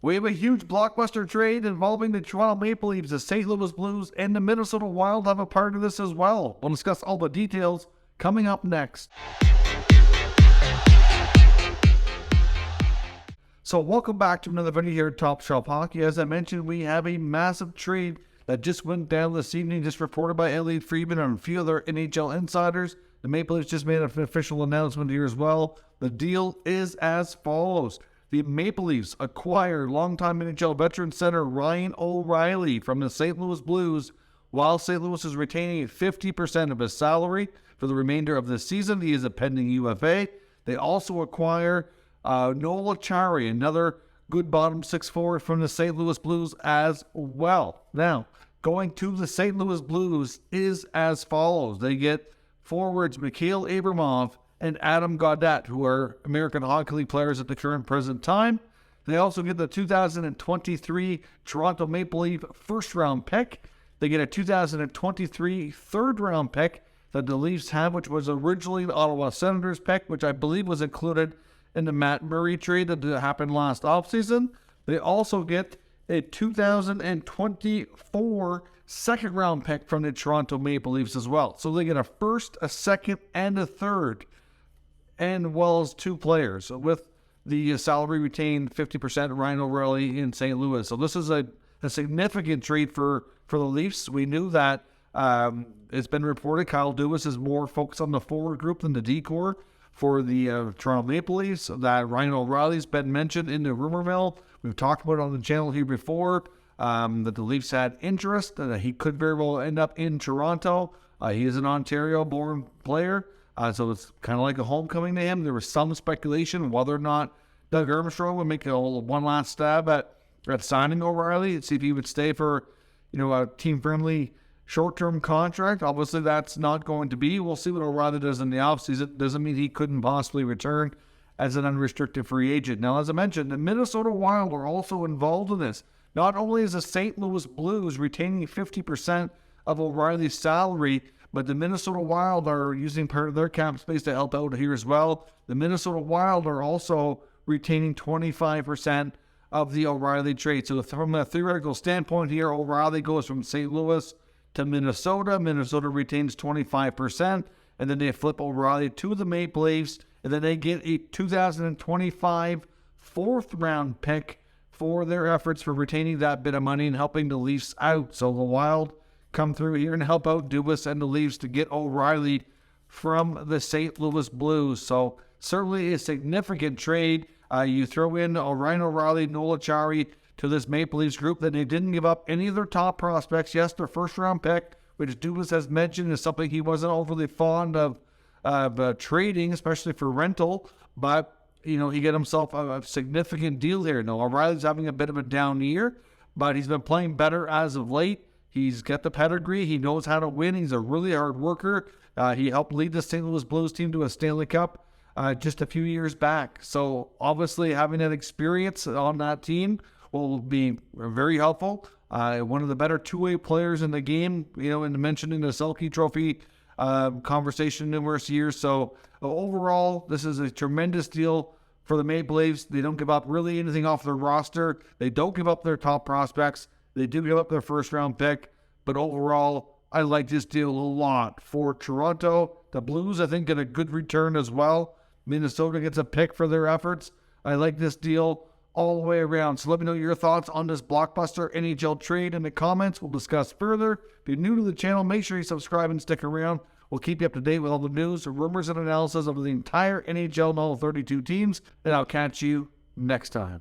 We have a huge blockbuster trade involving the Toronto Maple Leafs, the St. Louis Blues, and the Minnesota Wild have a part of this as well. We'll discuss all the details coming up next. So welcome back to another video here at Top Shelf Hockey. As I mentioned, we have a massive trade that just went down this evening, just reported by Elliot Friedman and a few other NHL insiders. The Maple Leafs just made an official announcement here as well. The deal is as follows. The Maple Leafs acquire longtime NHL veteran center Ryan O'Reilly from the St. Louis Blues, while St. Louis is retaining 50% of his salary for the remainder of the season. He is a pending UFA. They also acquire Noel Acciari, another good bottom six forward from the St. Louis Blues as well. Now, going to the St. Louis Blues is as follows. They get forwards Mikhail Abramov and Adam Gaudette, who are American Hockey League players at the current present time. They also get the 2023 Toronto Maple Leaf first-round pick. They get a 2023 third-round pick that the Leafs have, which was originally the Ottawa Senators pick, which I believe was included in the Matt Murray trade that happened last offseason. They also get a 2024 second-round pick from the Toronto Maple Leafs as well. So they get a first, a second, and a third, and well as two players, with the salary retained 50% Ryan O'Reilly in St. Louis. So this is a significant trade for the Leafs. We knew that it's been reported Kyle Dubas is more focused on the forward group than the D-core for the Toronto Maple Leafs. That Ryan O'Reilly's been mentioned in the rumor mill. We've talked about it on the channel here before, that the Leafs had interest, that he could very well end up in Toronto. He is an Ontario-born player, so it's kind of like a homecoming to him. There was some speculation whether or not Doug Ermstrom would make one last stab at signing O'Reilly and see if he would stay for, a team-friendly short-term contract. Obviously, that's not going to be. We'll see what O'Reilly does in the offseason. Doesn't mean he couldn't possibly return as an unrestricted free agent. Now, as I mentioned, the Minnesota Wild are also involved in this. Not only is the St. Louis Blues retaining 50% of O'Reilly's salary, but the Minnesota Wild are using part of their cap space to help out here as well. The Minnesota Wild are also retaining 25% of the O'Reilly trade. So from a theoretical standpoint here, O'Reilly goes from St. Louis to Minnesota. Minnesota retains 25%, and then they flip O'Reilly to the Maple Leafs, and then they get a 2025 fourth-round pick for their efforts for retaining that bit of money and helping the Leafs out. So the Wild come through here and help out Dubas and the Leafs to get O'Reilly from the St. Louis Blues. So certainly a significant trade. You throw in Ryan O'Reilly, Noel Acciari to this Maple Leafs group, that they didn't give up any of their top prospects. Yes, their first-round pick, which Dubas has mentioned is something he wasn't overly fond of trading, especially for rental, but he get himself a significant deal here. Now, O'Reilly's having a bit of a down year, but he's been playing better as of late. He's got the pedigree. He knows how to win. He's a really hard worker. He helped lead the St. Louis Blues team to a Stanley Cup just a few years back. So, obviously, having that experience on that team will be very helpful. One of the better two-way players in the game, and mentioning the Selke Trophy conversation numerous years. So, overall, this is a tremendous deal for the Maple Leafs. They don't give up really anything off their roster. They don't give up their top prospects. They do give up their first-round pick. But overall, I like this deal a lot. For Toronto, the Blues, I think, get a good return as well. Minnesota gets a pick for their efforts. I like this deal all the way around. So let me know your thoughts on this blockbuster NHL trade in the comments. We'll discuss further. If you're new to the channel, make sure you subscribe and stick around. We'll keep you up to date with all the news, rumors, and analysis of the entire NHL and all 32 teams. And I'll catch you next time.